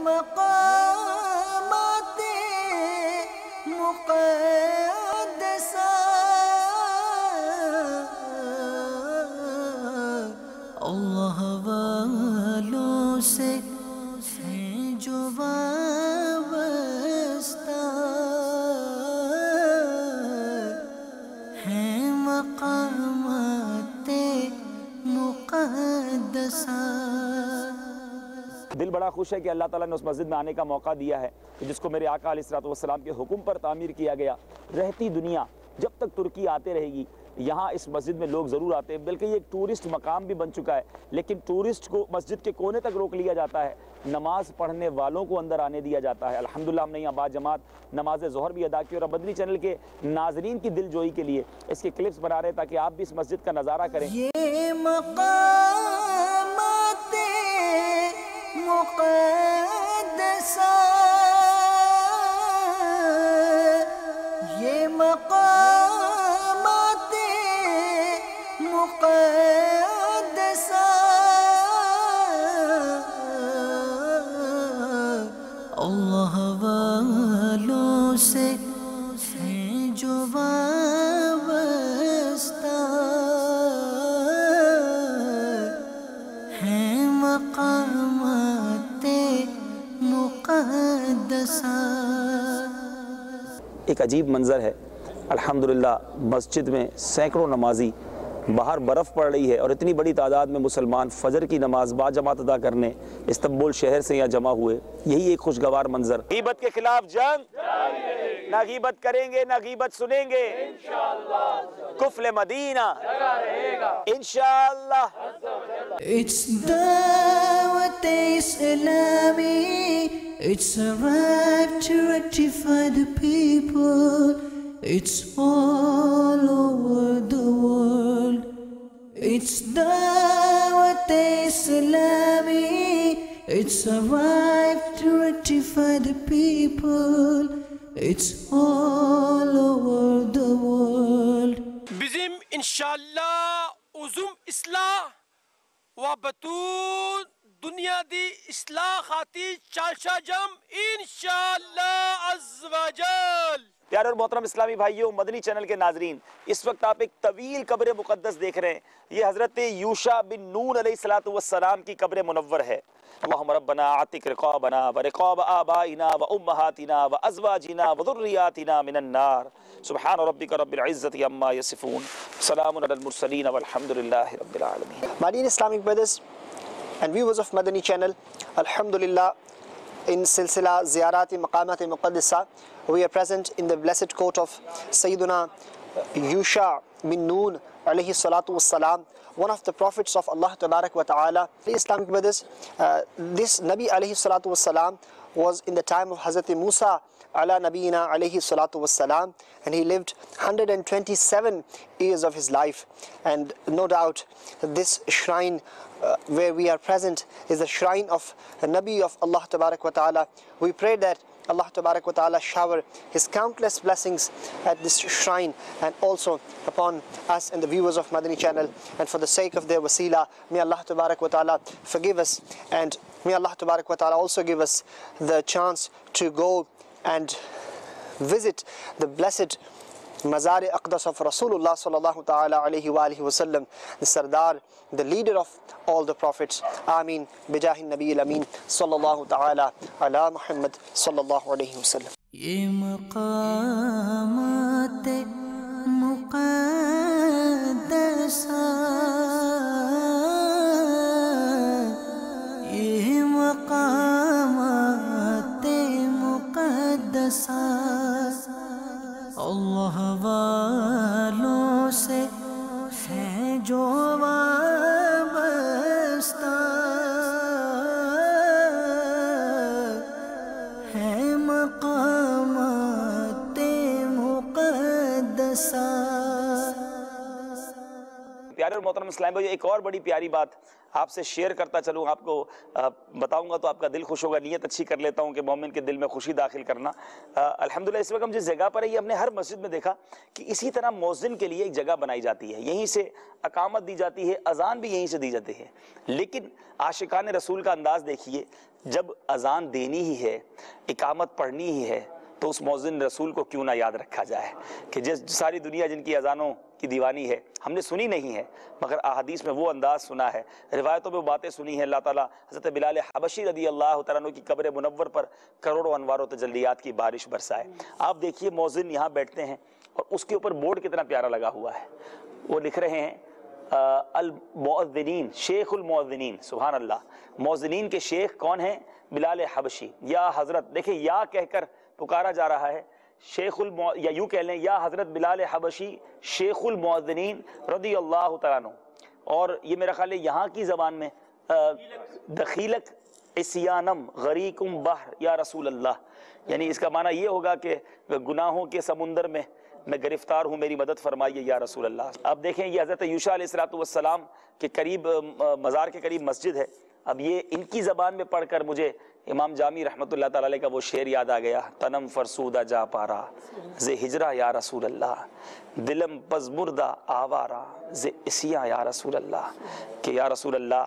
مقامات مقدسہ اللہ والوں سے ہیں جو وابستہ، ہیں مقامات مقدسہ۔ دل بڑا خوش ہے کہ اللہ تعالیٰ نے اس مسجد میں آنے کا موقع دیا ہے کہ جس کو میرے آقا علیہ الصلوۃ والسلام کے حکم پر تعمیر کیا گیا۔ رہتی دنیا جب تک ترکی آتے رہے گی یہاں اس مسجد میں لوگ ضرور آتے ہیں، بلکہ یہ ایک ٹورسٹ مقام بھی بن چکا ہے، لیکن ٹورسٹ کو مسجد کے کونے تک روک لیا جاتا ہے، نماز پڑھنے والوں کو اندر آنے دیا جاتا ہے۔ الحمدللہ ہم نے یہاں با جماعت نماز ظہر بھی ادا کی، اور مدنی چینل کے ناظرین کی دل جوئی کے لیے اس کے کلپس بنا رہے ہیں تاکہ آپ بھی اس مسجد کا نظارہ کریں۔ یہ مقامات مقدسہ، یہ مقامات مقدسہ اللہ والوں سے ہیں جو وابستہ، ہیں مقامات مقدسہ۔ ایک عجیب منظر ہے، الحمدللہ مسجد میں سینکڑوں نمازی، باہر برف پڑ رہی ہے اور اتنی بڑی تعداد میں مسلمان فجر کی نماز با جماعت ادا کرنے استنبول شہر سے یہاں جمع ہوئے۔ یہی ایک خوشگوار منظر۔ غیبت کے خلاف جنگ، نہ غیبت کریں گے نہ غیبت سنیں گے، کفل مدینہ انشاءاللہ۔ It's دعوت اسلامی، it's a right to rectify the people, it's all over the world. It's دعوت اسلامی، it's a right to rectify the people, it's all over the world. Bizim inşallah uzun ıslah ve bütün dünyada ıslah hati çalışacağım inşallah azze ve cel. پیارے اور محترم اسلامی بھائیوں، مدنی channel کے ناظرین، اس وقت آپ ایک طویل قبر مقدس دیکھ رہے ہیں۔ یہ حضرت یوشع بن نون علیہ السلام کی قبر منور ہے۔ اللہم ربنا اعتق رقابنا ورقاب آبائنا وامہاتنا وازواجنا وذریاتنا من النار، سبحان ربک رب العزت عما یصفون، سلام علی المرسلین والحمدللہ رب العالمین۔ My dear Islamic brothers and viewers of Madani channel, Alhamdulillah, in Silsila Ziyarati Maqamat Muqaddasa, we are present in the blessed court of Sayyiduna Yusha bin Noon alayhi salatu wassalam, one of the prophets of Allah Tabarak wa Ta'ala. Islamic brothers, this Nabi alayhi salatu wassalam was in the time of Hazrat Musa ala Nabiyina alayhi salatu wassalam, and he lived 127 years of his life. And no doubt this shrine where we are present is the shrine of the Nabi of Allah Tabarak wa Ta'ala. We pray that Allah Tabarak wa Ta'ala shower His countless blessings at this shrine and also upon us and the viewers of Madani channel, and for the sake of their wasila, may Allah Tabarak wa Ta'ala forgive us, and may Allah Tabarak wa Ta'ala also give us the chance to go and visit the blessed Mazar-e Aqdas of Rasulullah sallallahu ta'ala alayhi wa alihi wa sallam, the Sardar, the leader of all the prophets. Ameen. Bijahin Nabiyil Ameen sallallahu ta'ala ala Muhammad sallallahu alayhi wa sallam. یہ مقامات مقدسہ، یہ مقامات مقدسہ اللہ والوں سے ہیں جو وابستہ، ہیں مقامات مقدسہ۔ پیارے اور محترم اسلام بھائی، ایک اور بڑی پیاری بات آپ سے شیئر کرتا چلوں، آپ کو بتاؤں گا تو آپ کا دل خوش ہوگا۔ نیت اچھی کر لیتا ہوں کہ مومن کے دل میں خوشی داخل کرنا۔ الحمدللہ اس وقت ہم جس جگہ پر ہے، یہ ہم نے ہر مسجد میں دیکھا کہ اسی طرح مؤذن کے لیے ایک جگہ بنائی جاتی ہے، یہیں سے اقامت دی جاتی ہے، اذان بھی یہیں سے دی جاتی ہے۔ لیکن عاشقان رسول کا انداز دیکھیے، جب اذان دینی ہی ہے، اقامت پڑھنی ہی ہے، تو اس مؤذن رسول کو کیوں نہ یاد رکھا جائے کہ جس ساری دنیا جن کی اذانوں کی دیوانی ہے، ہم نے سنی نہیں ہے مگر احادیث میں وہ انداز سنا ہے، روایتوں میں وہ باتیں سنی ہیں۔ اللہ تعالیٰ حضرت بلال حبشی رضی اللہ تعالیٰ عنہ کی قبر منور پر کروڑوں انوار و تجلیات کی بارش برسائے۔ آپ دیکھیے مؤذن یہاں بیٹھتے ہیں اور اس کے اوپر بورڈ کتنا پیارا لگا ہوا ہے، وہ لکھ رہے ہیں المؤذنین، شیخ المؤذنین، سبحان اللہ، مؤذنین کے شیخ کون ہیں؟ بلال حبشی۔ یا حضرت، دیکھیں یا کہہ کر پکارا جا رہا ہے، شیخ یا یوں کہہ لیں یا حضرت بلال حبشی شیخ المؤذنین رضی اللہ تعالیٰ عنہ۔ اور یہ میرا خیال ہے یہاں کی زبان میں دخیلک عصیانم غریقم بحر یا رسول اللہ، یعنی اس کا معنی یہ ہوگا کہ گناہوں کے سمندر میں میں گرفتار ہوں، میری مدد فرمائیے یا رسول اللہ۔ اب دیکھیں یہ حضرت یوشع علیہ السلام کے قریب، مزار کے قریب مسجد ہے۔ اب یہ ان کی زبان میں پڑھ کر مجھے امام جامی رحمۃ اللہ تعالی علیہ کا وہ شعر یاد آ گیا، تنم فرسودہ جا پارا ز ہجرہ یا رسول اللہ، دلم پزمردہ آوارا ز اسیاں یا رسول اللہ، کہ یا رسول اللہ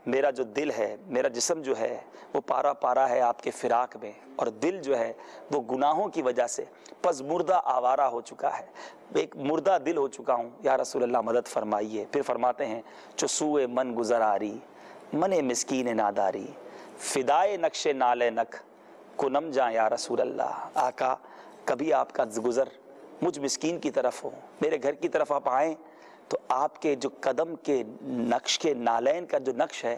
میرا جو دل ہے، میرا جسم جو ہے وہ پارا پارا ہے آپ کے فراق میں، اور دل جو ہے وہ گناہوں کی وجہ سے پس مردہ آوارہ ہو چکا ہے، ایک مردہ دل ہو چکا ہوں، یا رسول اللہ مدد فرمائیے۔ پھر فرماتے ہیں چو سوئے من گزر آری من مسکین ناداری، فدائے نقش نالے نک کنم جاں یا رسول اللہ۔ آقا کبھی آپ کا گزر مجھ مسکین کی طرف ہو، میرے گھر کی طرف آپ آئیں تو آپ کے جو قدم کے نقش کے نالین کا جو نقش ہے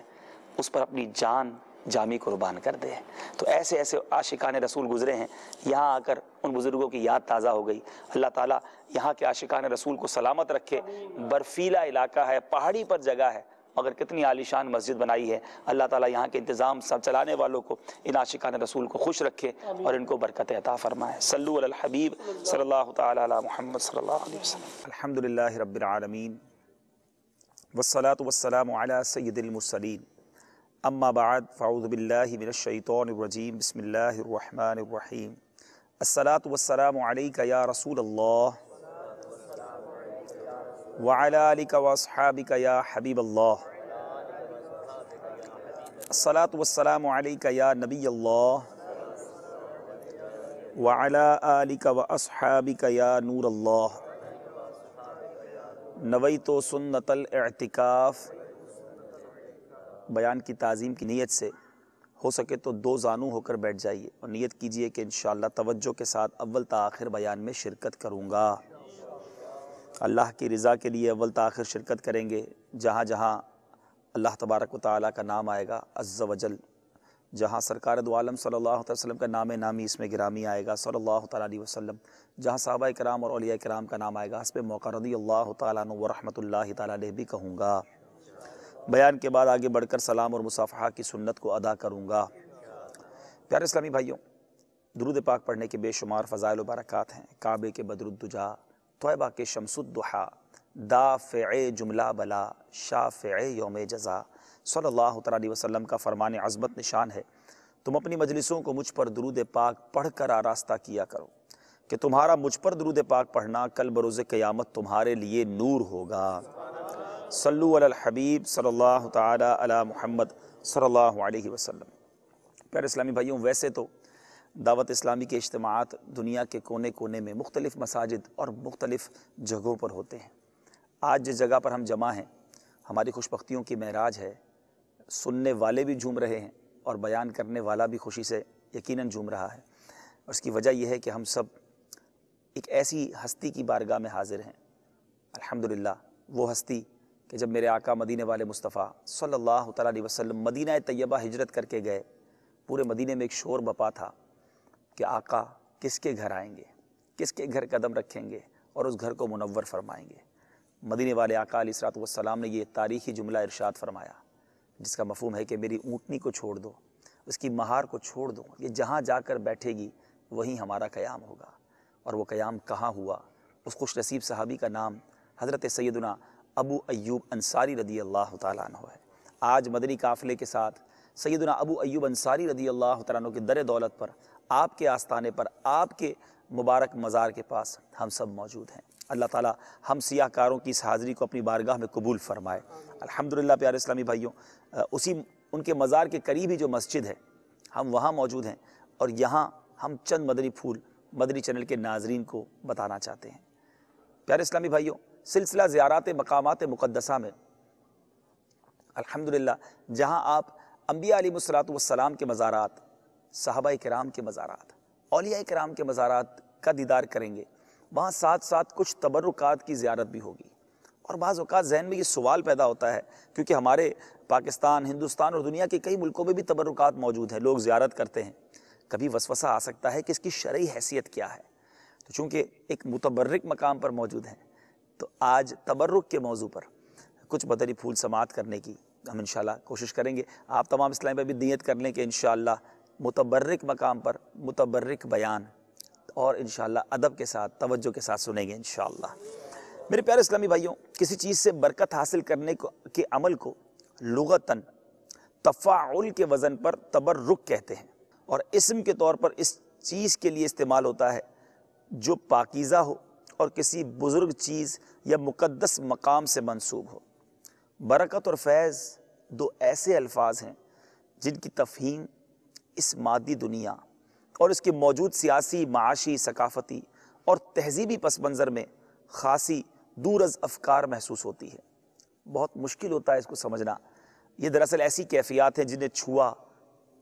اس پر اپنی جان جامی قربان کر دے۔ تو ایسے ایسے عاشقان رسول گزرے ہیں، یہاں آ کر ان بزرگوں کی یاد تازہ ہو گئی۔ اللہ تعالیٰ یہاں کے عاشقان رسول کو سلامت رکھے۔ برفیلا علاقہ ہے، پہاڑی پر جگہ ہے، مگر کتنی عالیشان مسجد بنائی ہے۔ اللہ تعالیٰ یہاں کے انتظام سب چلانے والوں کو، ان عاشقان رسول کو خوش رکھے اور ان کو برکت عطا فرمائے۔ صلو علی الحبیب صلی اللہ تعالی علی محمد صلی اللہ علیہ وسلم۔ الحمدللہ رب العالمین والصلاة والسلام علی سید المرسلین، اما بعد فاعوذ باللہ من الشیطان الرجیم، بسم اللہ الرحمن الرحیم۔ الصلاة والسلام علیک یا رسول اللہ وعلی آلک واصحابک یا حبیب اللہ، الصلاة والسلام علیک یا نبی اللہ وعلی آلک واصحابک یا نور اللہ، نویت سنت الاعتکاف۔ بیان کی تعظیم کی نیت سے ہو سکے تو دو زانو ہو کر بیٹھ جائیے اور نیت کیجئے کہ انشاءاللہ توجہ کے ساتھ اول تا آخر بیان میں شرکت کروں گا۔ اللہ کی رضا کے لیے اول تا آخر شرکت کریں گے۔ جہاں جہاں اللہ تبارک و تعالیٰ کا نام آئے گا عز و جل، جہاں سرکار دو عالم صلی اللہ علیہ وسلم کا نام نامی اس میں گرامی آئے گا صلی اللہ تعالیٰ علیہ وسلم، جہاں صحابہ کرام اور اولیاء کرام کا نام آئے گا، حسب موقع رضی اللہ تعالیٰ عنہ ورحمۃ اللہ تعالیٰ علیہ بھی کہوں گا۔ بیان کے بعد آگے بڑھ کر سلام اور مصافحہ کی سنت کو ادا کروں گا۔ پیارے اسلامی بھائیوں، درود پاک پڑھنے کے بے شمار فضائل و برکات ہیں۔ کعبے کے بدر الدجا، طیبہ کے شمس الضحیٰ، دافع جملہ بلا، شافع یوم جزا، صلی اللہ تعالیٰ علیہ وسلم کا فرمان عظمت نشان ہے، تم اپنی مجلسوں کو مجھ پر درود پاک پڑھ کر آراستہ کیا کرو کہ تمہارا مجھ پر درود پاک پڑھنا کل بروز قیامت تمہارے لیے نور ہوگا۔ صلو علی الحبیب صلی اللہ تعالی علی محمد صلی اللہ علیہ وسلم۔ پیارے اسلامی بھائیوں، ویسے تو دعوت اسلامی کے اجتماعات دنیا کے کونے کونے میں مختلف مساجد اور مختلف جگہوں پر ہوتے ہیں۔ آج جس جگہ پر ہم جمع ہیں، ہماری خوش بختیوں کی معراج ہے، سننے والے بھی جھوم رہے ہیں اور بیان کرنے والا بھی خوشی سے یقیناً جھوم رہا ہے۔ اور اس کی وجہ یہ ہے کہ ہم سب ایک ایسی ہستی کی بارگاہ میں حاضر ہیں، الحمدللہ وہ ہستی کہ جب میرے آقا مدینے والے مصطفیٰ صلی اللہ تعالیٰ علیہ وسلم مدینہ طیبہ ہجرت کر کے گئے، پورے مدینے میں ایک شور بپا تھا کہ آقا کس کے گھر آئیں گے، کس کے گھر قدم رکھیں گے اور اس گھر کو منور فرمائیں گے۔ مدینے والے آقا علیہ السلام نے یہ تاریخی جملہ ارشاد فرمایا، جس کا مفہوم ہے کہ میری اونٹنی کو چھوڑ دو، اس کی مہار کو چھوڑ دو، یہ جہاں جا کر بیٹھے گی وہیں ہمارا قیام ہوگا۔ اور وہ قیام کہاں ہوا؟ اس خوش نصیب صحابی کا نام حضرت سیدنا ابو ایوب انصاری رضی اللہ تعالیٰ عنہ ہے۔ آج مدنی قافلے کے ساتھ سیدنا ابو ایوب انصاری رضی اللہ تعالیٰ عنہ کے در دولت پر، آپ کے آستانے پر، آپ کے مبارک مزار کے پاس ہم سب موجود ہیں۔ اللہ تعالیٰ ہم سیاہ کاروں کی اس حاضری کو اپنی بارگاہ میں قبول فرمائے۔ الحمدللہ پیارے اسلامی بھائیوں، ان کے مزار کے قریب ہی جو مسجد ہے، ہم وہاں موجود ہیں، اور یہاں ہم چند مدنی پھول مدنی چینل کے ناظرین کو بتانا چاہتے ہیں۔ پیارے اسلامی بھائیوں، سلسلہ زیارات مقامات مقدسہ میں الحمدللہ جہاں آپ انبیاء علیہ السلام کے مزارات، صحابہ کرام کے مزارات، اولیاء کرام کے مزارات کا دیدار کریں گے، وہاں ساتھ ساتھ کچھ تبرکات کی زیارت بھی ہوگی۔ اور بعض اوقات ذہن میں یہ سوال پیدا ہوتا ہے، کیونکہ ہمارے پاکستان، ہندوستان اور دنیا کے کئی ملکوں میں بھی تبرکات موجود ہیں، لوگ زیارت کرتے ہیں، کبھی وسوسہ آ سکتا ہے کہ اس کی شرعی حیثیت کیا ہے۔ تو چونکہ ایک متبرک مقام پر موجود ہیں، تو آج تبرک کے موضوع پر کچھ مدنی پھول سماعت کرنے کی ہم انشاءاللہ کوشش کریں گے۔ آپ تمام اسلام پہ بھی نیت کر لیں کہ انشاءاللہ متبرک مقام پر متبرک بیان اور انشاءاللہ ادب کے ساتھ، توجہ کے ساتھ سنیں گے انشاءاللہ۔ میرے پیارے اسلامی بھائیوں، کسی چیز سے برکت حاصل کرنے کے عمل کو لغتاً تفاعل کے وزن پر تبرک کہتے ہیں، اور اسم کے طور پر اس چیز کے لیے استعمال ہوتا ہے جو پاکیزہ ہو اور کسی بزرگ چیز یا مقدس مقام سے منسوب ہو۔ برکت اور فیض دو ایسے الفاظ ہیں جن کی تفہیم اس مادی دنیا اور اس کے موجود سیاسی، معاشی، ثقافتی اور تہذیبی پس منظر میں خاصی دور از افکار محسوس ہوتی ہے۔ بہت مشکل ہوتا ہے اس کو سمجھنا۔ یہ دراصل ایسی کیفیات ہیں جنہیں چھوا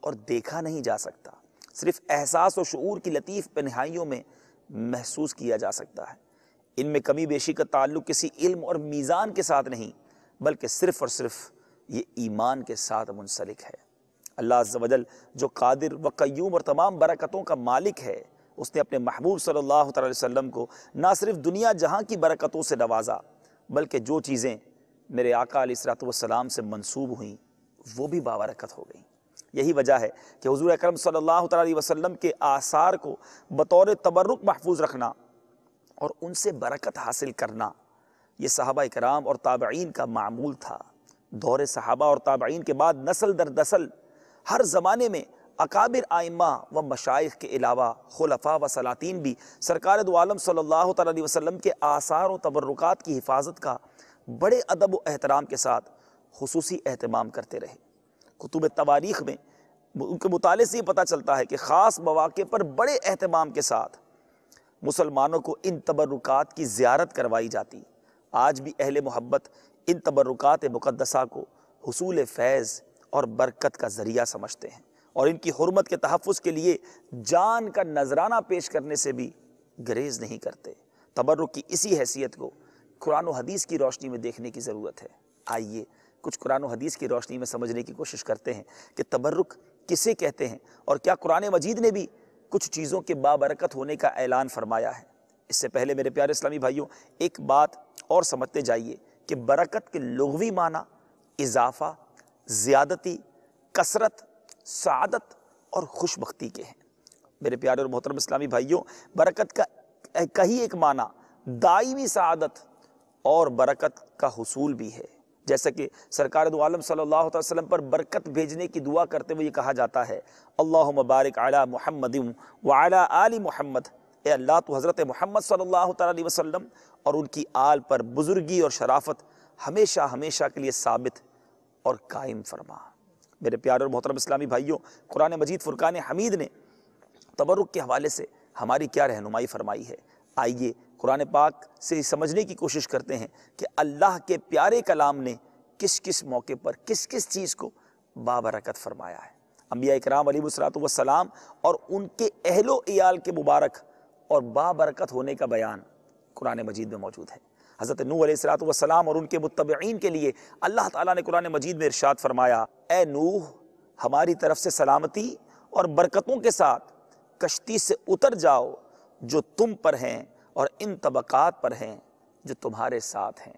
اور دیکھا نہیں جا سکتا، صرف احساس و شعور کی لطیف پنہائیوں میں محسوس کیا جا سکتا ہے۔ ان میں کمی بیشی کا تعلق کسی علم اور میزان کے ساتھ نہیں، بلکہ صرف اور صرف یہ ایمان کے ساتھ منسلک ہے۔ اللہ عز و جل جو قادر و قیوم اور تمام برکتوں کا مالک ہے، اس نے اپنے محبوب صلی اللہ علیہ وسلم کو نہ صرف دنیا جہاں کی برکتوں سے نوازا، بلکہ جو چیزیں میرے آقا علیہ السلام سے منسوب ہوئیں وہ بھی بابرکت ہو گئیں۔ یہی وجہ ہے کہ حضور اکرم صلی اللہ علیہ وسلم کے آثار کو بطور تبرک محفوظ رکھنا اور ان سے برکت حاصل کرنا یہ صحابہ کرام اور تابعین کا معمول تھا۔ دور صحابہ اور تابعین کے بعد نسل در نسل ہر زمانے میں اکابر ائمہ و مشائخ کے علاوہ خلفاء و سلاطین بھی سرکار دو عالم صلی اللہ علیہ وسلم کے آثار و تبرکات کی حفاظت کا بڑے ادب و احترام کے ساتھ خصوصی اہتمام کرتے رہے۔ کتب تواریخ میں ان کے مطالعے سے یہ پتہ چلتا ہے کہ خاص مواقع پر بڑے اہتمام کے ساتھ مسلمانوں کو ان تبرکات کی زیارت کروائی جاتی۔ آج بھی اہل محبت ان تبرکات مقدسہ کو حصول فیض اور برکت کا ذریعہ سمجھتے ہیں، اور ان کی حرمت کے تحفظ کے لیے جان کا نذرانہ پیش کرنے سے بھی گریز نہیں کرتے۔ تبرک کی اسی حیثیت کو قرآن و حدیث کی روشنی میں دیکھنے کی ضرورت ہے۔ آئیے کچھ قرآن و حدیث کی روشنی میں سمجھنے کی کوشش کرتے ہیں کہ تبرک کسے کہتے ہیں، اور کیا قرآن مجید نے بھی کچھ چیزوں کے بابرکت ہونے کا اعلان فرمایا ہے۔ اس سے پہلے میرے پیارے اسلامی بھائیوں، ایک بات اور سمجھتے جائیے کہ برکت کے لغوی معنی اضافہ، زیادتی، کثرت، سعادت اور خوش بختی کے ہیں۔ میرے پیارے اور محترم اسلامی بھائیوں، برکت کا ہی ایک معنی دائمی سعادت اور برکت کا حصول بھی ہے، جیسا کہ سرکار دو عالم صلی اللہ علیہ وسلم پر برکت بھیجنے کی دعا کرتے ہوئے یہ کہا جاتا ہے، اللہم بارک علی محمد وعلی آل محمد، اے اللہ تو حضرت محمد صلی اللہ علیہ وسلم اور ان کی آل پر بزرگی اور شرافت ہمیشہ ہمیشہ کے لیے ثابت اور قائم فرما۔ میرے پیارے اور محترم اسلامی بھائیوں، قرآن مجید فرقان حمید نے تبرک کے حوالے سے ہماری کیا رہنمائی فرمائی ہے۔ آئیے قرآن پاک سے سمجھنے کی کوشش کرتے ہیں کہ اللہ کے پیارے کلام نے کس کس موقع پر کس کس چیز کو بابرکت فرمایا ہے۔ انبیاء کرام علیہ السلام اور ان کے اہل و عیال کے مبارک اور بابرکت ہونے کا بیان قرآن مجید میں موجود ہے۔ حضرت نوح علیہ السلام اور ان کے متبعین کے لیے اللہ تعالیٰ نے قرآن مجید میں ارشاد فرمایا، اے نوح، ہماری طرف سے سلامتی اور برکتوں کے ساتھ کشتی سے اتر جاؤ جو تم پر ہیں اور ان طبقات پر ہیں جو تمہارے ساتھ ہیں۔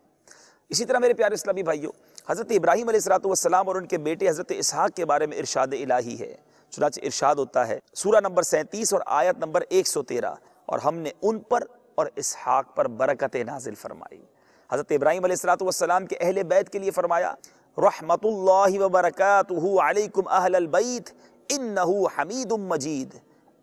اسی طرح میرے پیارے اسلامی بھائیوں، حضرت ابراہیم علیہ السلام اور ان کے بیٹے حضرت اسحاق کے بارے میں ارشاد الہی ہے۔ چنانچہ ارشاد ہوتا ہے سورہ نمبر 37 اور آیت نمبر 113، اور ہم نے ان پر اور اسحاق پر برکتیں نازل فرمائی۔ حضرت ابراہیم علیہ السلام کے اہل بیت کے لیے فرمایا رحمت اللہ وبرکاتہ علیکم اہل البیت انہ حمید مجید،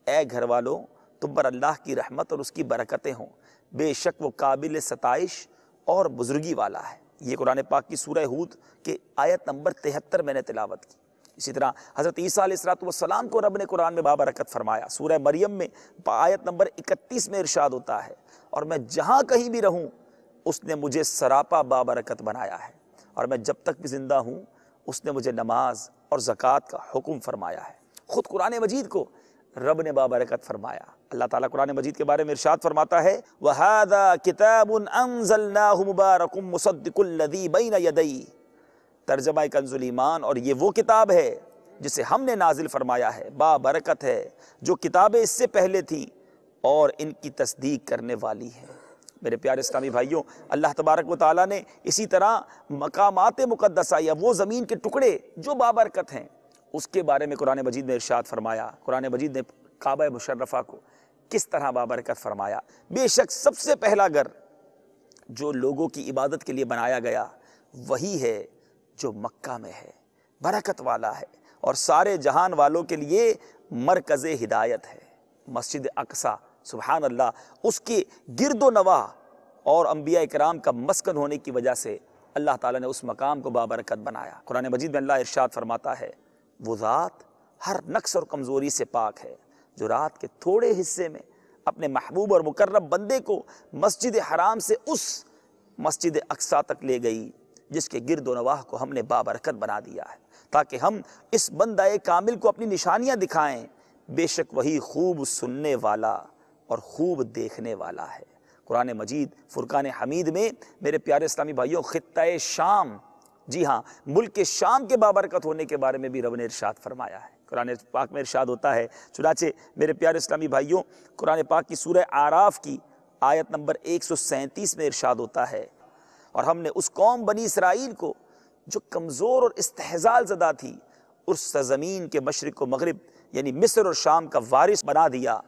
اے گھر والوں تم پر اللہ کی رحمت اور اس کی برکتیں ہوں، بے شک وہ قابل ستائش اور بزرگی والا ہے۔ یہ قرآن پاک کی سورہ ہود کے آیت نمبر 73 میں نے تلاوت کی۔ اسی طرح حضرت عیسیٰ علیہ السلام کو رب نے قرآن میں بابرکت فرمایا۔ سورہ مریم میں آیت نمبر 31 میں ارشاد ہوتا ہے اور میں جہاں کہیں بھی رہوں اس نے مجھے سراپا بابرکت بنایا ہے، اور میں جب تک بھی زندہ ہوں اس نے مجھے نماز اور زکوٰۃ کا حکم فرمایا ہے۔ خود قرآن مجید کو رب نے بابرکت فرمایا۔ اللہ تعالیٰ قرآن مجید کے بارے میں ارشاد فرماتا ہے وَهَذَا كِتَابٌ أَنزَلْنَاهُ مُبَارَكٌ مُصَدِّقُ الَّذِي بَيْنَ يَدَيْهِ، ترجمہ کنز الایمان، اور یہ وہ کتاب ہے جسے ہم نے نازل فرمایا ہے، بابرکت ہے، جو کتابیں اس سے پہلے تھیں اور ان کی تصدیق کرنے والی ہے۔ میرے پیارے اسلامی بھائیوں، اللہ تبارک و تعالیٰ نے اسی طرح مقامات مقدسہ یا وہ زمین کے ٹکڑے جو بابرکت ہیں اس کے بارے میں قرآن مجید میں ارشاد فرمایا۔ قرآن مجید نے کعبہ مشرفہ کو کس طرح بابرکت فرمایا۔ بے شک سب سے پہلا گھر جو لوگوں کی عبادت کے لیے بنایا گیا وہی ہے جو مکہ میں ہے، برکت والا ہے اور سارے جہان والوں کے لیے مرکز ہدایت ہے۔ مسجد اقصی، سبحان اللہ، اس کے گرد و نواح اور انبیاء کرام کا مسکن ہونے کی وجہ سے اللہ تعالیٰ نے اس مقام کو بابرکت بنایا۔ قرآن مجید میں اللہ ارشاد فرماتا ہے وہ ذات ہر نقص اور کمزوری سے پاک ہے جو رات کے تھوڑے حصے میں اپنے محبوب اور مقرب بندے کو مسجد حرام سے اس مسجد اقصی تک لے گئی جس کے گرد و نواح کو ہم نے بابرکت بنا دیا ہے تاکہ ہم اس بندہ کامل کو اپنی نشانیاں دکھائیں۔ بے شک وہی خوب سننے والا اور خوب دیکھنے والا ہے۔ قرآن مجید فرقان حمید میں میرے پیارے اسلامی بھائیوں خطہ شام، جی ہاں، ملک شام کے بابرکت ہونے کے بارے میں بھی رب نے ارشاد فرمایا ہے۔ قرآن پاک میں ارشاد ہوتا ہے، چنانچہ میرے پیارے اسلامی بھائیوں قرآن پاک کی سورہ اعراف کی آیت نمبر 137 میں ارشاد ہوتا ہے اور ہم نے اس قوم بنی اسرائیل کو جو کمزور اور استحزال زدہ تھی اس سرزمین کے مشرق و مغرب یعنی مصر اور شام کا وارث بنا دیا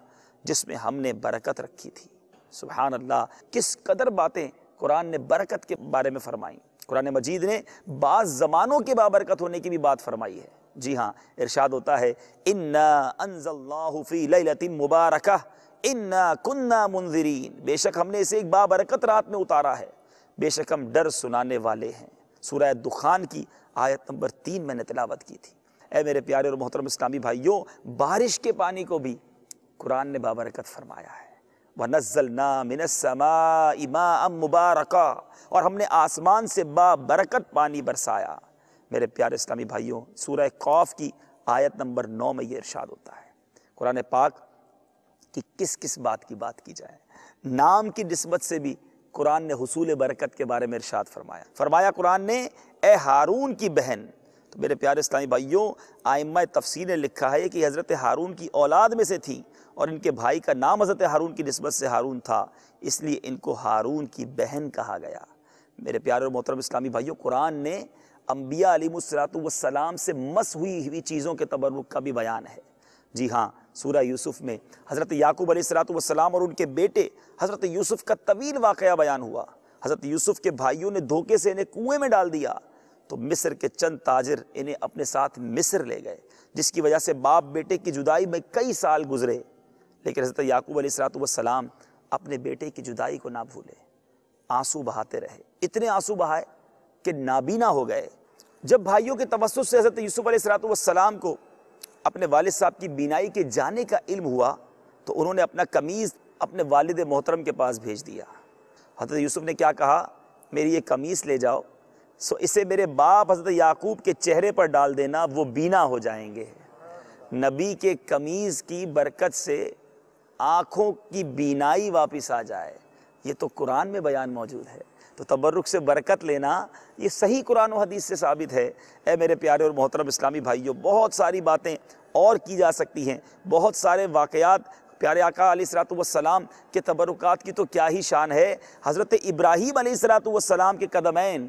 جس میں ہم نے برکت رکھی تھی۔ سبحان اللہ، کس قدر باتیں قرآن نے برکت کے بارے میں فرمائیں۔ قرآن مجید نے بعض زمانوں کے بابرکت ہونے کی بھی بات فرمائی ہے۔ جی ہاں، ارشاد ہوتا ہے اِنَّا أَنزَلْنَاهُ فِي لَيْلَةٍ مُبَارَكَةٍ إِنَّا كُنَّا مُنذِرِينَ، بے شک ہم نے اسے ایک بابرکت رات میں اتارا ہے، بے شک ہم ڈر سنانے والے ہیں۔ سورہ دخان کی آیت نمبر 3 میں نے تلاوت کی تھی۔ اے میرے پیارے اور محترم اسلامی بھائیوں، بارش کے پانی کو بھی قرآن نے بابرکت فرمایا ہے۔ وَنَزَّلْنَا مِنَ السَّمَاءِ مَاءً مُبَارَكًا، اور ہم نے آسمان سے بابرکت پانی برسایا۔ میرے پیارے اسلامی بھائیوں، سورہ قاف کی آیت نمبر 9 میں یہ ارشاد ہوتا ہے۔ قرآن پاک کی کس بات کی بات کی جائے، نام کی نسبت سے بھی قرآن نے حصول برکت کے بارے میں ارشاد فرمایا قرآن نے اے ہارون کی بہن۔ تو میرے پیارے اسلامی بھائیوں، ائمہ تفسیر نے لکھا ہے کہ حضرت ہارون کی اولاد میں سے تھی اور ان کے بھائی کا نام حضرت ہارون کی نسبت سے ہارون تھا، اس لیے ان کو ہارون کی بہن کہا گیا۔ میرے پیارے اور محترم اسلامی بھائیوں، قرآن نے انبیاء علیہ السلام سے مس ہوئی چیزوں کے تبرک کا بھی بیان ہے۔ جی ہاں، سورہ یوسف میں حضرت یعقوب علیہ السلام اور ان کے بیٹے حضرت یوسف کا طویل واقعہ بیان ہوا۔ حضرت یوسف کے بھائیوں نے دھوکے سے انہیں کنویں میں ڈال دیا تو مصر کے چند تاجر انہیں اپنے ساتھ مصر لے گئے، جس کی وجہ سے باپ بیٹے کی جدائی میں کئی سال گزرے، لیکن حضرت یعقوب علیہ السلام اپنے بیٹے کی جدائی کو نہ بھولے، آنسو بہاتے رہے، اتنے آنسو بہائے کہ نابینا ہو گئے۔ جب بھائیوں کے توسط سے حضرت یوسف علیہ السلام کو اپنے والد صاحب کی بینائی کے جانے کا علم ہوا تو انہوں نے اپنا قمیض اپنے والد محترم کے پاس بھیج دیا۔ حضرت یوسف نے کیا کہا، میری یہ قمیص لے جاؤ، اسے میرے باپ حضرت یعقوب کے چہرے پر ڈال دینا، وہ بینا ہو جائیں گے۔ نبی کے قمیض کی برکت سے آنکھوں کی بینائی واپس آ جائے، یہ تو قرآن میں بیان موجود ہے۔ تو تبرک سے برکت لینا یہ صحیح قرآن و حدیث سے ثابت ہے۔ اے میرے پیارے اور محترم اسلامی بھائیوں، بہت ساری باتیں اور کی جا سکتی ہیں، بہت سارے واقعات پیارے آقا علیہ السلام کے تبرکات کی تو کیا ہی شان ہے۔ حضرت ابراہیم علیہ السلام کے قدمین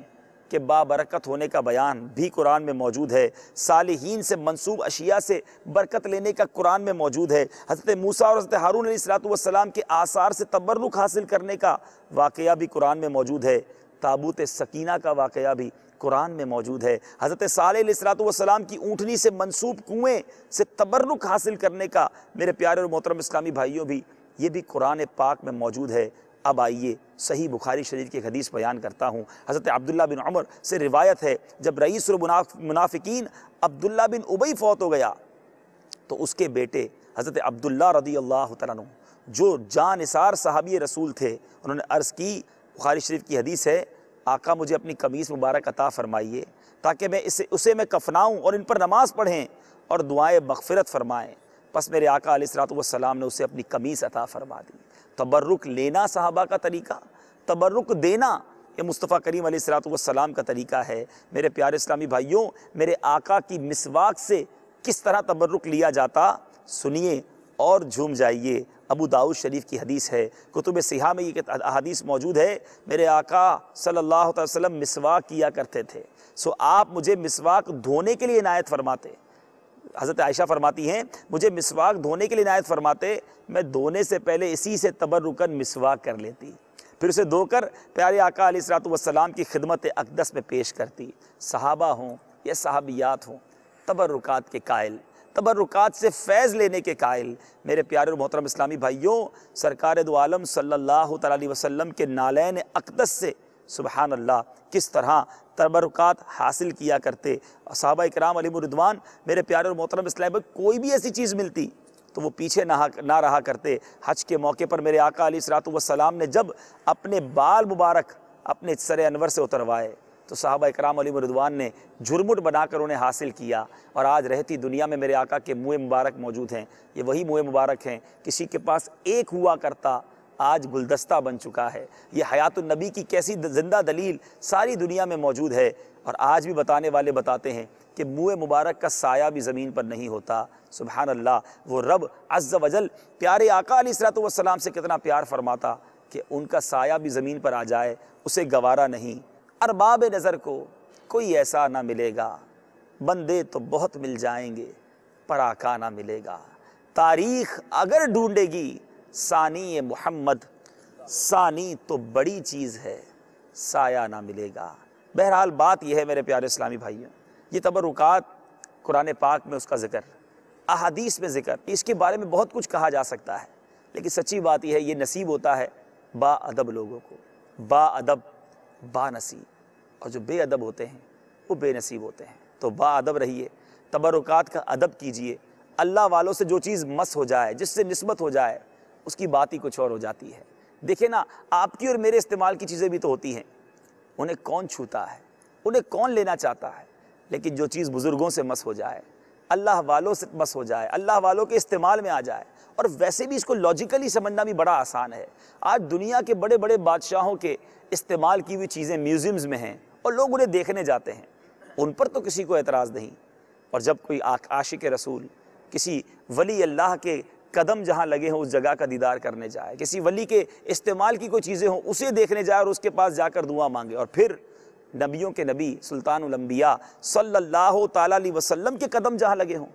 کے بابرکت ہونے کا بیان بھی قرآن میں موجود ہے۔ صالحین سے منسوب اشیاء سے برکت لینے کا قرآن میں موجود ہے۔ حضرت موسیٰ اور حضرت ہارون علیہ السلام کے آثار سے تبرک حاصل کرنے کا واقعہ بھی قرآن میں موجود ہے۔ تابوت سکینہ کا واقعہ بھی قرآن میں موجود ہے۔ حضرت صالح علیہ السلام کی اونٹنی سے منسوب کنویں سے تبرک حاصل کرنے کا میرے پیارے اور محترم اسلامی بھائیوں بھی یہ بھی قرآن پاک میں موجود ہے۔ اب آئیے صحیح بخاری شریف کی ایک حدیث بیان کرتا ہوں۔ حضرت عبداللہ بن عمر سے روایت ہے، جب رئیس المنافقین عبداللہ بن ابی فوت ہو گیا تو اس کے بیٹے حضرت عبداللہ رضی اللہ تعالیٰ عنہ جو جانثار صحابی رسول تھے، انہوں نے عرض کی، بخاری شریف کی حدیث ہے، آقا مجھے اپنی قمیص مبارک عطا فرمائیے تاکہ میں اسے میں کفناؤں اور ان پر نماز پڑھیں اور دعائیں مغفرت فرمائیں۔ پس میرے آقا علیہ السلام نے اسے اپنی قمیص عطا فرما دی۔ تبرک لینا صحابہ کا طریقہ، تبرک دینا یہ مصطفیٰ کریم علیہ السلام کا طریقہ ہے۔ میرے پیارے اسلامی بھائیوں، میرے آقا کی مسواک سے کس طرح تبرک لیا جاتا سنیے اور جھوم جائیے۔ ابو داؤد شریف کی حدیث ہے، کتب صحیحہ میں یہ حدیث موجود ہے، میرے آقا صلی اللہ علیہ وسلم مسواک کیا کرتے تھے، سو آپ مجھے مسواک دھونے کے لیے عنایت فرماتے۔ حضرت عائشہ فرماتی ہیں مجھے مسواک دھونے کے لیے عنایت فرماتے، میں دھونے سے پہلے اسی سے تبرکاً مسواک کر لیتی، پھر اسے دھو کر پیارے آقا علیہ السلام کی خدمت اقدس میں پیش کرتی۔ صحابہ ہوں یا صحابیات ہوں، تبرکات کے قائل، تبرکات سے فیض لینے کے قائل۔ میرے پیارے اور محترم اسلامی بھائیوں، سرکار دو عالم صلی اللہ تعالیٰ علیہ وسلم کے نالین اقدس سے سبحان اللہ کس طرح تبرکات حاصل کیا کرتے۔ صحابہ کرام علیہم الرضوان، میرے پیارے اور محترم اسلامی بھائی، کوئی بھی ایسی چیز ملتی تو وہ پیچھے نہ رہا کرتے۔ حج کے موقع پر میرے آقا علیہ السلام نے جب اپنے بال مبارک اپنے سر انور سے اتروائے تو صحابہ کرام علیہم الرضوان نے جھرمٹ بنا کر انہیں حاصل کیا، اور آج رہتی دنیا میں میرے آقا کے منہ مبارک موجود ہیں۔ یہ وہی منہ مبارک ہیں، کسی کے پاس ایک ہوا کرتا آج گلدستہ بن چکا ہے۔ یہ حیات النبی کی کیسی زندہ دلیل ساری دنیا میں موجود ہے، اور آج بھی بتانے والے بتاتے ہیں کہ منہ مبارک کا سایہ بھی زمین پر نہیں ہوتا۔ سبحان اللہ، وہ رب عز و جل پیارے آقا علیہ السلام سے کتنا پیار فرماتا کہ ان کا سایہ بھی زمین پر آ جائے اسے گوارا نہیں۔ ارباب نظر کو کوئی ایسا نہ ملے گا، بندے تو بہت مل جائیں گے پر آقا نہ ملے گا۔ تاریخ اگر ڈھونڈے گی ثانی محمد، ثانی تو بڑی چیز ہے، سایہ نہ ملے گا۔ بہرحال بات یہ ہے میرے پیارے اسلامی بھائیوں، یہ تبرکات قرآن پاک میں اس کا ذکر، احادیث میں ذکر، اس کے بارے میں بہت کچھ کہا جا سکتا ہے، لیکن سچی بات یہ ہے یہ نصیب ہوتا ہے با ادب لوگوں کو، با ادب با نصیب، اور جو بے ادب ہوتے ہیں وہ بے نصیب ہوتے ہیں۔ تو با ادب رہیے، تبرکات کا ادب کیجئے۔ اللہ والوں سے جو چیز مس ہو جائے، جس سے نسبت ہو جائے، اس کی بات ہی کچھ اور ہو جاتی ہے۔ دیکھیں نا، آپ کی اور میرے استعمال کی چیزیں بھی تو ہوتی ہیں، انہیں کون چھوتا ہے، انہیں کون لینا چاہتا ہے، لیکن جو چیز بزرگوں سے مس ہو جائے، اللہ والوں سے مس ہو جائے، اللہ والوں کے استعمال میں آ جائے، اور ویسے بھی اس کو لاجیکلی سمجھنا بھی بڑا آسان ہے۔ آج دنیا کے بڑے بڑے بادشاہوں کے استعمال کی ہوئی چیزیں میوزیمز میں ہیں اور لوگ انہیں دیکھنے جاتے ہیں، ان پر تو کسی کو اعتراض نہیں۔ اور جب کوئی عاشق رسول کسی ولی اللہ کے قدم جہاں لگے ہوں اس جگہ کا دیدار کرنے جائے، کسی ولی کے استعمال کی کوئی چیزیں ہوں اسے دیکھنے جائے اور اس کے پاس جا کر دعا مانگے، اور پھر نبیوں کے نبی سلطان الانبیاء صلی اللہ تعالیٰ علیہ وسلم کے قدم جہاں لگے ہوں،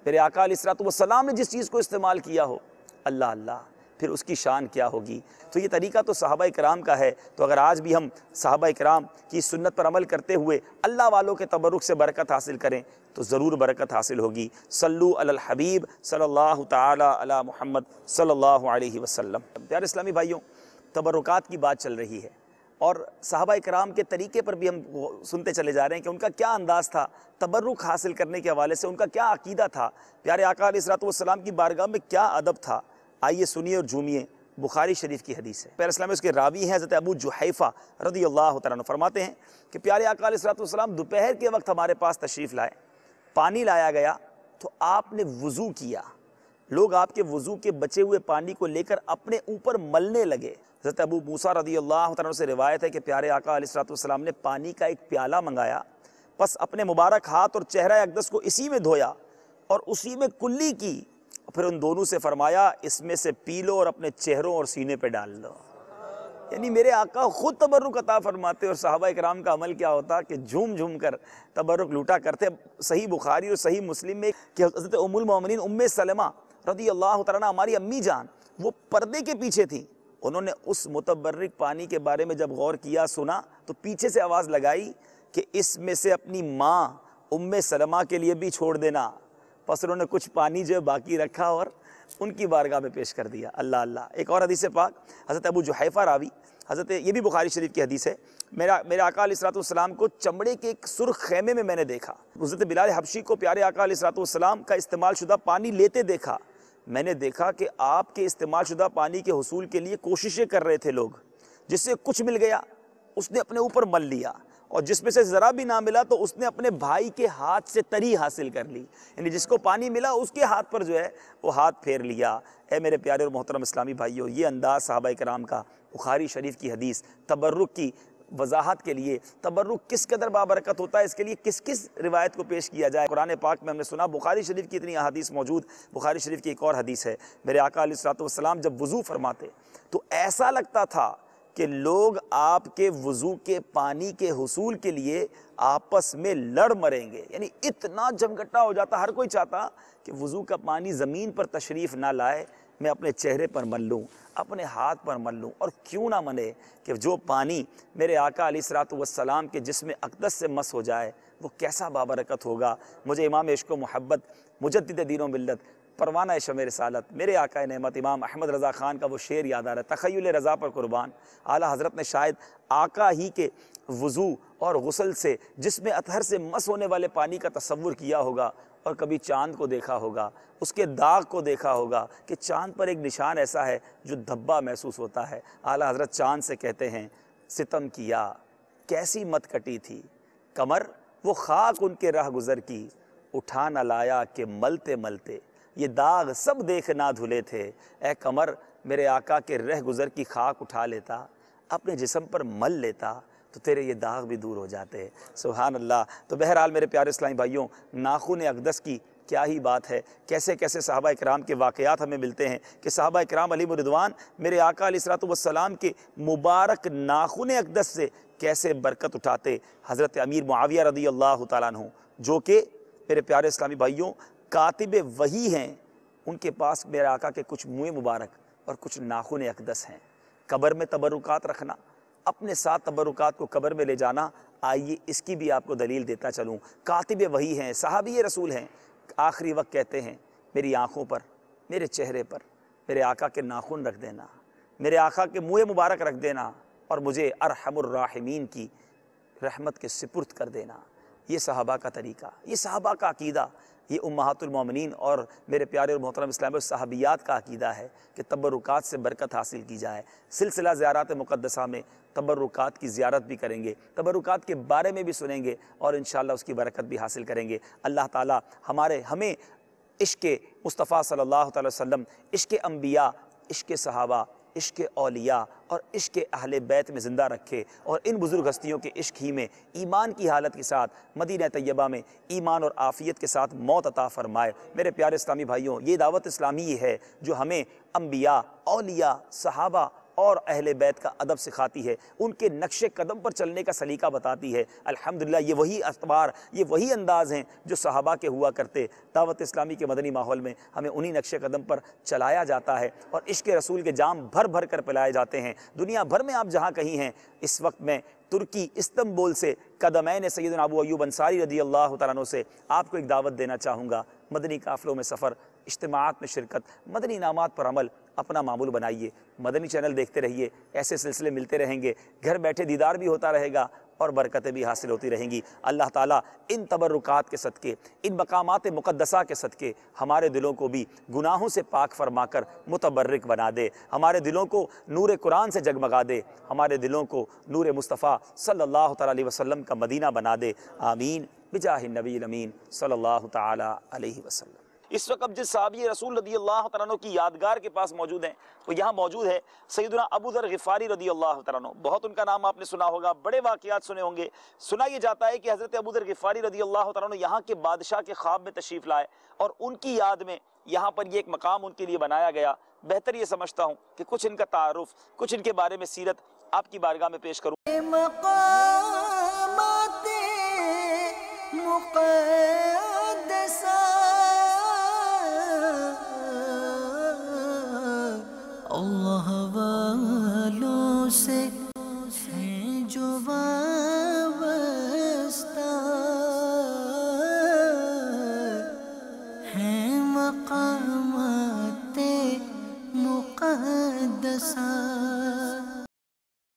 میرے آقا علیہ السلام نے جس چیز کو استعمال کیا ہو، اللہ اللہ، پھر اس کی شان کیا ہوگی۔ تو یہ طریقہ تو صحابہ کرام کا ہے۔ تو اگر آج بھی ہم صحابہ کرام کی سنت پر عمل کرتے ہوئے اللہ والوں کے تبرک سے برکت حاصل کریں تو ضرور برکت حاصل ہوگی۔ صلو علی الحبیب صلی اللہ تعالی علی محمد صلی اللہ علیہ وسلم۔ پیارے اسلامی بھائیوں، تبرکات کی بات چل رہی ہے، اور صحابہ کرام کے طریقے پر بھی ہم سنتے چلے جا رہے ہیں کہ ان کا کیا انداز تھا تبرک حاصل کرنے کے حوالے سے، ان کا کیا عقیدہ تھا، پیارے آقا علیہ السلام کی بارگاہ میں کیا ادب تھا۔ آئیے سنیے اور جھومیے۔ بخاری شریف کی حدیث ہے، پیارے اسلام اس کے راوی ہیں حضرت ابو جحیفہ رضی اللہ تعالیٰ عنہ، فرماتے ہیں کہ پیارے آقا علیہ السلام دوپہر کے وقت ہمارے پاس تشریف لائے، پانی لایا گیا تو آپ نے وضو کیا، لوگ آپ کے وضو کے بچے ہوئے پانی کو لے کر اپنے اوپر ملنے لگے۔ حضرت ابو موسیٰ رضی اللہ تعالیٰ عنہ سے روایت ہے کہ پیارے آقا علیہ السلام نے پانی کا ایک پیالہ منگایا، پس اپنے مبارک ہاتھ اور چہرہ اقدس کو اسی میں دھویا اور اسی میں کلی کی، پھر ان دونوں سے فرمایا اس میں سے پی لو اور اپنے چہروں اور سینے پہ ڈال لو۔ یعنی میرے آقا خود تبرک عطا فرماتے اور صحابہ کرام کا عمل کیا ہوتا کہ جھوم جھوم کر تبرک لوٹا کرتے۔ صحیح بخاری اور صحیح مسلم میں کہ حضرت ام المومنین ام سلمہ رضی اللہ تعالیٰ عنہ، ہماری امی جان، وہ پردے کے پیچھے تھیں انہوں نے اس متبرک پانی کے بارے میں جب غور کیا، سنا، تو پیچھے سے آواز لگائی کہ اس میں سے اپنی ماں ام سلمہ کے لیے بھی چھوڑ دینا۔ پس انہوں نے کچھ پانی جو ہے باقی رکھا اور ان کی بارگاہ میں پیش کر دیا۔ اللہ اللہ۔ ایک اور حدیث پاک حضرت ابو جحیفہ راوی، حضرت یہ بھی بخاری شریف کی حدیث ہے، میرے آقا علیہ السلام کو چمڑے کے ایک سرخ خیمے میں نے دیکھا۔ حضرت بلال حبشی کو پیارے آقا علیہ السلام کا استعمال شدہ پانی لیتے دیکھا۔ میں نے دیکھا کہ آپ کے استعمال شدہ پانی کے حصول کے لیے کوششیں کر رہے تھے لوگ، جس سے کچھ مل گیا اس نے اپنے اوپر مل لیا، اور جس میں سے ذرا بھی نہ ملا تو اس نے اپنے بھائی کے ہاتھ سے تری حاصل کر لی، یعنی جس کو پانی ملا اس کے ہاتھ پر جو ہے وہ ہاتھ پھیر لیا۔ اے میرے پیارے اور محترم اسلامی بھائیوں، یہ انداز صحابہ کرام کا بخاری شریف کی حدیث تبرک کی وضاحت کے لیے، تبرک کس قدر بابرکت ہوتا ہے اس کے لیے کس کس روایت کو پیش کیا جائے۔ قرآن پاک میں ہم نے سنا، بخاری شریف کی اتنی احادیث موجود۔ بخاری شریف کی ایک اور حدیث ہے، میرے آقا علیہ السلام جب وضو فرماتے تو ایسا لگتا تھا کہ لوگ آپ کے وضو کے پانی کے حصول کے لیے آپس میں لڑ مریں گے، یعنی اتنا جمگٹا ہو جاتا، ہر کوئی چاہتا کہ وضو کا پانی زمین پر تشریف نہ لائے، میں اپنے چہرے پر مل لوں، اپنے ہاتھ پر مل لوں، اور کیوں نہ منے کہ جو پانی میرے آقا علیہ السلام کے جسم اقدس سے مس ہو جائے وہ کیسا بابرکت ہوگا۔ مجھے امام عشق و محبت، مجدد دین و ملت، پروانہ شمع رسالت، میرے آقا نعمت امام احمد رضا خان کا وہ شعر یاد آ رہا ہے، تخیل رضا پر قربان۔ اعلیٰ حضرت نے شاید آقا ہی کے وضو اور غسل سے جسم اطہر سے مس ہونے والے پانی کا تصور کیا ہوگا، اور کبھی چاند کو دیکھا ہوگا، اس کے داغ کو دیکھا ہوگا کہ چاند پر ایک نشان ایسا ہے جو دھبا محسوس ہوتا ہے۔ اعلیٰ حضرت چاند سے کہتے ہیں، ستم کیا کیسی مت کٹی تھی کمر، وہ خاک ان کے رہ گزر کی، اٹھا نہ لایا کہ ملتے ملتے، یہ داغ سب دیکھ نہ دھلے تھے، اے کمر میرے آقا کے رہ گزر کی خاک اٹھا لیتا، اپنے جسم پر مل لیتا تو تیرے یہ داغ بھی دور ہو جاتے۔ سبحان اللہ۔ تو بہرحال میرے پیارے اسلامی بھائیوں، ناخن اقدس کی کیا ہی بات ہے، کیسے کیسے صحابہ اکرام کے واقعات ہمیں ملتے ہیں کہ صحابہ اکرام علیہ رضوان میرے آقا علیہ السلام کے مبارک ناخن اقدس سے کیسے برکت اٹھاتے۔ حضرت امیر معاویہ رضی اللہ تعالیٰ عنہ، جو کہ میرے پیارے اسلامی بھائیوں کاتب وحی ہیں، ان کے پاس میرے آقا کے کچھ منہ مبارک اور کچھ ناخن اقدس ہیں۔ قبر میں تبرکات رکھنا، اپنے ساتھ تبرکات کو قبر میں لے جانا، آئیے اس کی بھی آپ کو دلیل دیتا چلوں۔ کاتب وحی ہیں، صحابی رسول ہیں، آخری وقت کہتے ہیں میری آنکھوں پر، میرے چہرے پر میرے آقا کے ناخن رکھ دینا، میرے آقا کے منہ مبارک رکھ دینا، اور مجھے ارحم الراحمین کی رحمت کے سپرد کر دینا۔ یہ صحابہ کا طریقہ، یہ صحابہ کا عقیدہ، یہ امہات المومنین اور میرے پیارے اور محترم اسلام صحابیات کا عقیدہ ہے کہ تبرکات سے برکت حاصل کی جائے۔ سلسلہ زیارات مقدسہ میں تبرکات کی زیارت بھی کریں گے، تبرکات کے بارے میں بھی سنیں گے، اور انشاءاللہ اس کی برکت بھی حاصل کریں گے۔ اللہ تعالی ہمیں عشق مصطفیٰ صلی اللہ علیہ وسلم، عشق انبیاء، عشق صحابہ، عشق اولیاء اور عشق اہل بیت میں زندہ رکھے، اور ان بزرگ ہستیوں کے عشق ہی میں ایمان کی حالت کے ساتھ مدینہ طیبہ میں ایمان اور عافیت کے ساتھ موت عطا فرمائے۔ میرے پیارے اسلامی بھائیوں، یہ دعوت اسلامی ہے جو ہمیں انبیاء، اولیاء، صحابہ اور اہل بیت کا ادب سکھاتی ہے، ان کے نقش قدم پر چلنے کا سلیقہ بتاتی ہے۔ الحمدللہ یہ وہی اخبار، یہ وہی انداز ہیں جو صحابہ کے ہوا کرتے۔ دعوت اسلامی کے مدنی ماحول میں ہمیں انہی نقش قدم پر چلایا جاتا ہے، اور عشق رسول کے جام بھر بھر کر پلائے جاتے ہیں۔ دنیا بھر میں آپ جہاں کہیں ہیں، اس وقت میں ترکی استنبول سے قدمین سیدنا ابو ایوب انصاری رضی اللہ تعالیٰ عنہ سے آپ کو ایک دعوت دینا چاہوں گا۔ مدنی قافلوں میں سفر، اجتماعات میں شرکت، مدنی انعامات پر عمل اپنا معمول بنائیے۔ مدنی چینل دیکھتے رہیے، ایسے سلسلے ملتے رہیں گے، گھر بیٹھے دیدار بھی ہوتا رہے گا اور برکتیں بھی حاصل ہوتی رہیں گی۔ اللہ تعالیٰ ان تبرکات کے صدقے، ان مقامات مقدسہ کے صدقے ہمارے دلوں کو بھی گناہوں سے پاک فرما کر متبرک بنا دے، ہمارے دلوں کو نور قرآن سے جگمگا دے، ہمارے دلوں کو نور مصطفیٰ صلی اللہ تعالیٰ علیہ وسلم کا مدینہ بنا دے۔ آمین بجاہ النبی الامین صلی اللہ تعالیٰ علیہ وسلم۔ اس وقت جس صحابی رسول رضی اللہ تعالیٰ عنہ کی یادگار کے پاس موجود ہیں، وہ یہاں موجود ہے سیدنا ابو ذر غفاری رضی اللہ تعالیٰ عنہ۔ بہت ان کا نام آپ نے سنا ہوگا، بڑے واقعات سنے ہوں گے۔ سنا یہ جاتا ہے کہ حضرت ابو ذر غفاری رضی اللہ تعالیٰ عنہ یہاں کے بادشاہ کے خواب میں تشریف لائے، اور ان کی یاد میں یہاں پر یہ ایک مقام ان کے لیے بنایا گیا۔ بہتر یہ سمجھتا ہوں کہ کچھ ان کا تعارف، کچھ ان کے بارے میں سیرت آپ کی بارگاہ میں پیش کروں۔